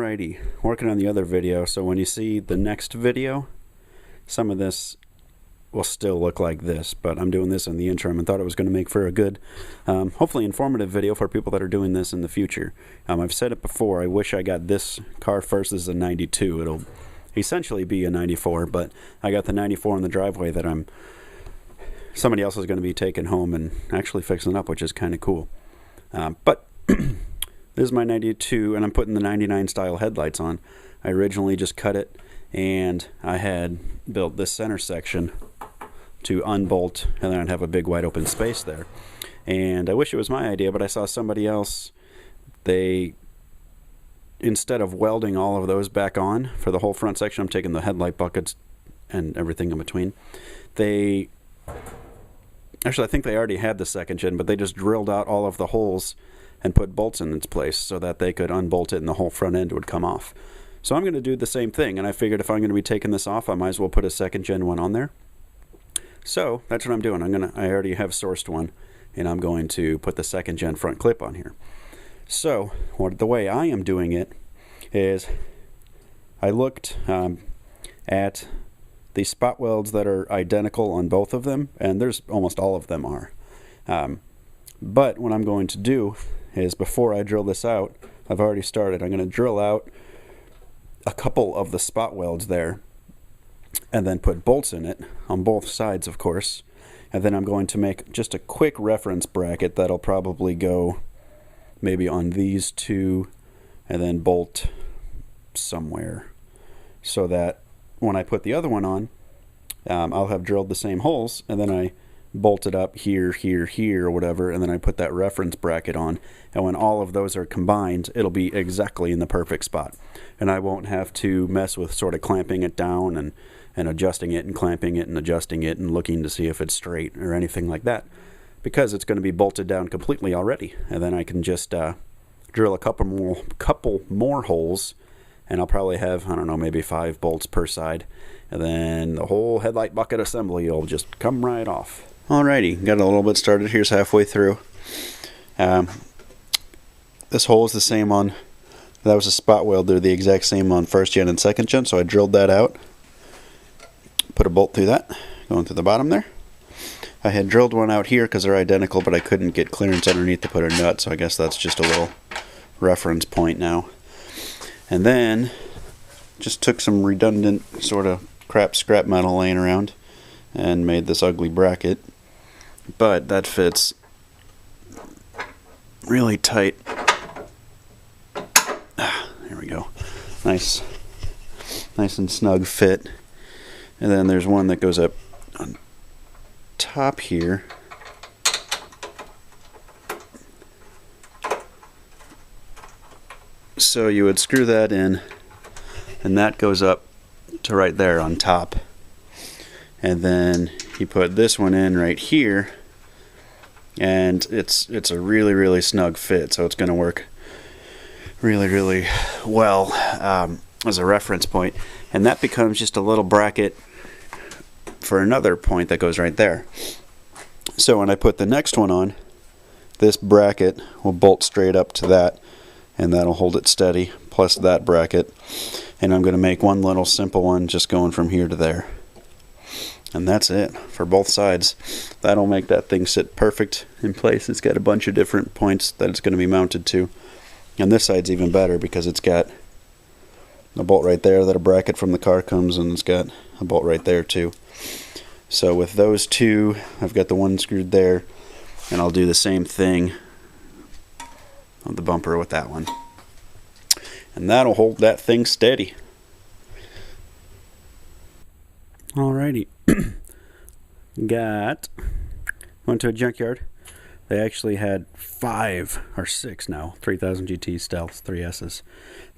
Alrighty, working on the other video, so when you see the next video, some of this will still look like this, but I'm doing this in the interim and thought it was going to make for a good, hopefully informative video for people that are doing this in the future. I've said it before, I wish I got this car first. This is a 92. It'll essentially be a 94, but I got the 94 in the driveway that somebody else is going to be taking home and actually fixing up, which is kind of cool. But this is my 92, and I'm putting the 99 style headlights on. I originally just cut it, and I had built this center section to unbolt, and then I'd have a big wide open space there. And I wish it was my idea, but I saw somebody else, instead of welding all of those back on for the whole front section, I'm taking the headlight buckets and everything in between. Actually, I think they already had the second gen, but they just drilled out all of the holes and put bolts in its place so that they could unbolt it and the whole front end would come off. So I'm going to do the same thing, and I figured if I'm going to be taking this off, I might as well put a second gen one on there. So that's what I'm doing. I already have sourced one, and I'm going to put the second gen front clip on here. So the way I am doing it is I looked at the spot welds that are identical on both of them, and there's almost all of them are. But what I'm going to do is, before I drill this out, I've already started. I'm going to drill out a couple of the spot welds there and then put bolts in it on both sides, of course. And then I'm going to make just a quick reference bracket that'll probably go maybe on these two and then bolt somewhere, so that when I put the other one on, I'll have drilled the same holes, and then I bolt it up here, here, here, or whatever, and then I put that reference bracket on, and when all of those are combined, it'll be exactly in the perfect spot, and I won't have to mess with sort of clamping it down and adjusting it and clamping it and adjusting it and looking to see if it's straight or anything like that, because it's going to be bolted down completely already. And then I can just drill a couple more holes, and I'll probably have, I don't know, maybe 5 bolts per side, and then the whole headlight bucket assembly will just come right off. Alrighty, got a little bit started. Here's halfway through. This hole is the same on, that was a spot weld. They're the exact same on first gen and second gen, so I drilled that out. Put a bolt through that, going through the bottom there. I had drilled one out here because they're identical, but I couldn't get clearance underneath to put a nut, so I guess that's just a little reference point now. And then just took some redundant sort of scrap metal laying around and made this ugly bracket, but that fits really tight. There we go. Nice and snug fit. And then there's one that goes up on top here. So you would screw that in, and that goes up to right there on top. And then you put this one in right here, and it's a really, really snug fit, so it's going to work really, really well as a reference point. And that becomes just a little bracket for another point that goes right there. So when I put the next one on, this bracket will bolt straight up to that, and that'll hold it steady, plus that bracket. And I'm going to make one little simple one just going from here to there. And that's it for both sides. That'll make that thing sit perfect in place. It's got a bunch of different points that it's going to be mounted to. And this side's even better because it's got a bolt right there that a bracket from the car comes, and it's got a bolt right there too. So with those two, I've got the one screwed there, and I'll do the same thing on the bumper with that one. And that'll hold that thing steady. Alrighty. Went to a junkyard. They actually had 5 or 6 now 3000 GT Stealth 3S's.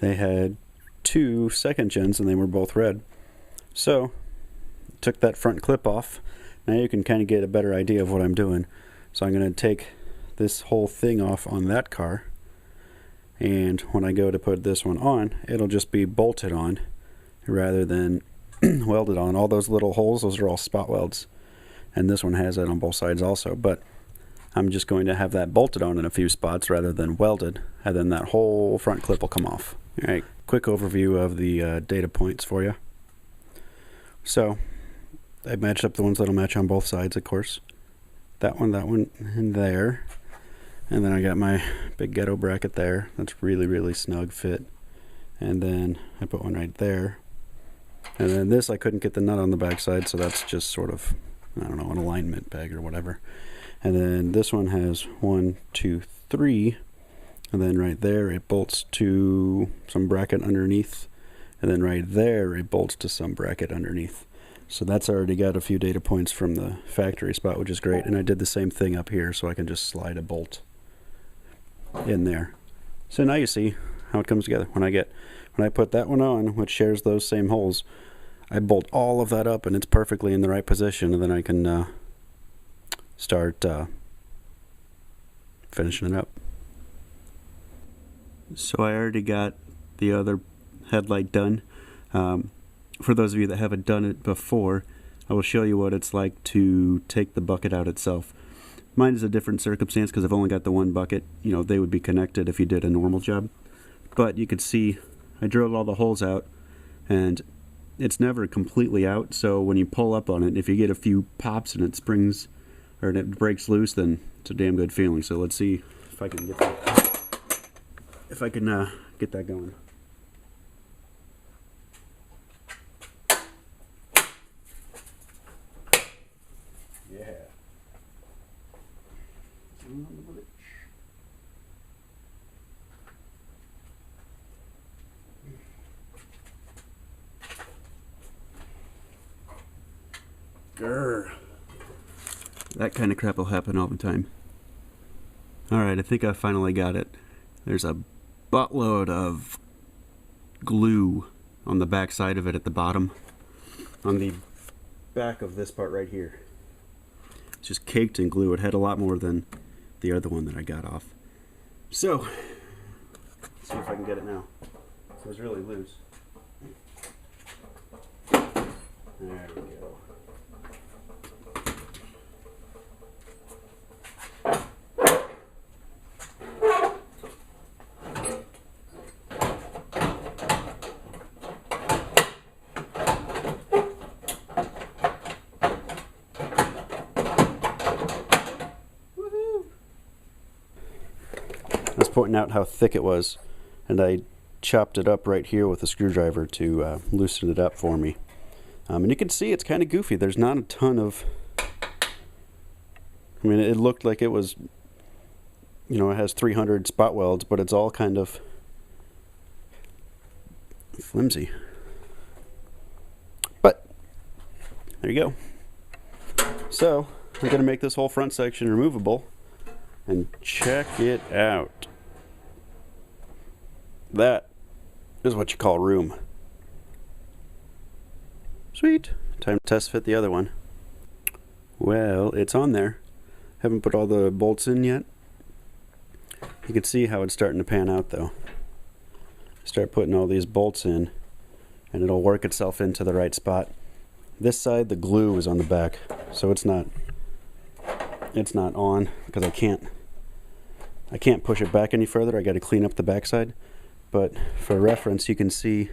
They had 2 second gens, and they were both red. So took that front clip off. Now you can kind of get a better idea of what I'm doing. So I'm going to take this whole thing off on that car, and when I go to put this one on, it'll just be bolted on rather than welded on. All those little holes, those are all spot welds, and this one has that on both sides also. But I'm just going to have that bolted on in a few spots rather than welded, and then that whole front clip will come off. Alright, quick overview of the data points for you. So, I matched up the ones that'll match on both sides, of course. That one, and there. And then I got my big ghetto bracket there. That's really snug fit. And then I put one right there. And then this, I couldn't get the nut on the back side, so that's just sort of, I don't know, an alignment peg or whatever. And then this one has 1, 2, 3. And then right there, it bolts to some bracket underneath. And then right there, it bolts to some bracket underneath. So that's already got a few data points from the factory spot, which is great. And I did the same thing up here, so I can just slide a bolt in there. So now you see how it comes together. When I put that one on, which shares those same holes, I bolt all of that up and it's perfectly in the right position, and then I can start finishing it up. So I already got the other headlight done. For those of you that haven't done it before, I will show you what it's like to take the bucket out itself. Mine is a different circumstance because I've only got the one bucket. You know, they would be connected if you did a normal job. But you could see I drilled all the holes out, and it's never completely out. So when you pull up on it, if you get a few pops and it springs or it breaks loose, then it's a damn good feeling. So let's see if I can get that. If I can get that going. Yeah. Grr. That kind of crap will happen all the time. Alright, I think I finally got it. There's a buttload of glue on the back side of it at the bottom. On the back of this part right here. It's just caked in glue. It had a lot more than the other one that I got off. So, let's see if I can get it now. So it's really loose. There we go. I was pointing out how thick it was, and I chopped it up right here with a screwdriver to loosen it up for me. And you can see it's kind of goofy. There's not a ton of, I mean, it looked like it was, you know, it has 300 spot welds, but it's all kind of flimsy. But there you go. So I'm going to make this whole front section removable, and check it out. That is what you call room. Sweet. Time to test fit the other one. Well, it's on there. Haven't put all the bolts in yet. You can see how it's starting to pan out though. Start putting all these bolts in and it'll work itself into the right spot. This side, the glue is on the back, so it's not on because I can't push it back any further. I got to clean up the backside. But for reference, you can see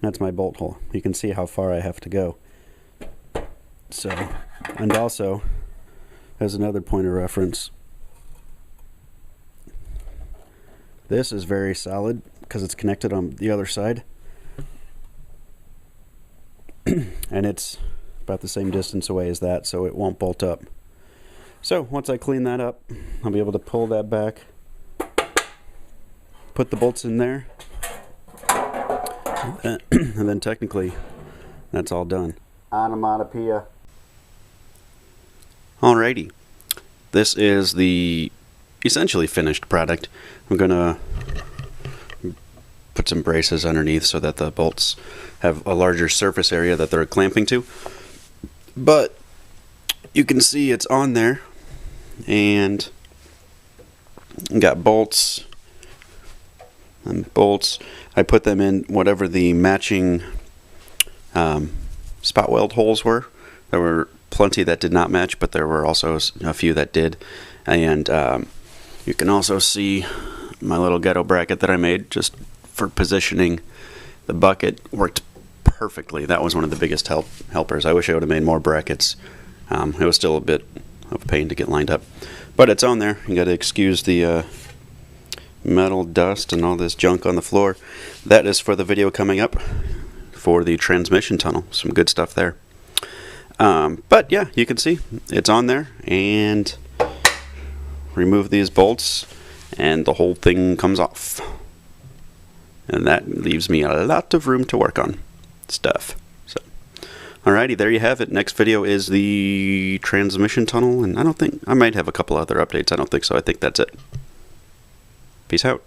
that's my bolt hole. You can see how far I have to go. So, and also, as another point of reference, this is very solid because it's connected on the other side. And it's about the same distance away as that, so it won't bolt up. So once I clean that up, I'll be able to pull that back, put the bolts in there, and then technically that's all done. Onomatopoeia. Alrighty, this is the essentially finished product. I'm gonna put some braces underneath so that the bolts have a larger surface area that they're clamping to. But you can see it's on there, and got bolts and bolts. I put them in whatever the matching spot weld holes were that were plenty that did not match, but there were also a few that did. And you can also see my little ghetto bracket that I made just for positioning the bucket. Worked perfectly. That was one of the biggest helpers. I wish I would have made more brackets. It was still a bit of a pain to get lined up, but it's on there. You got to excuse the metal dust and all this junk on the floor. That is for the video coming up for the transmission tunnel. Some good stuff there. But yeah, you can see it's on there, and remove these bolts and the whole thing comes off, and that leaves me a lot of room to work on stuff. So alrighty, there you have it. Next video is the transmission tunnel, and I might have a couple other updates. I don't think so. I think that's it. Peace out.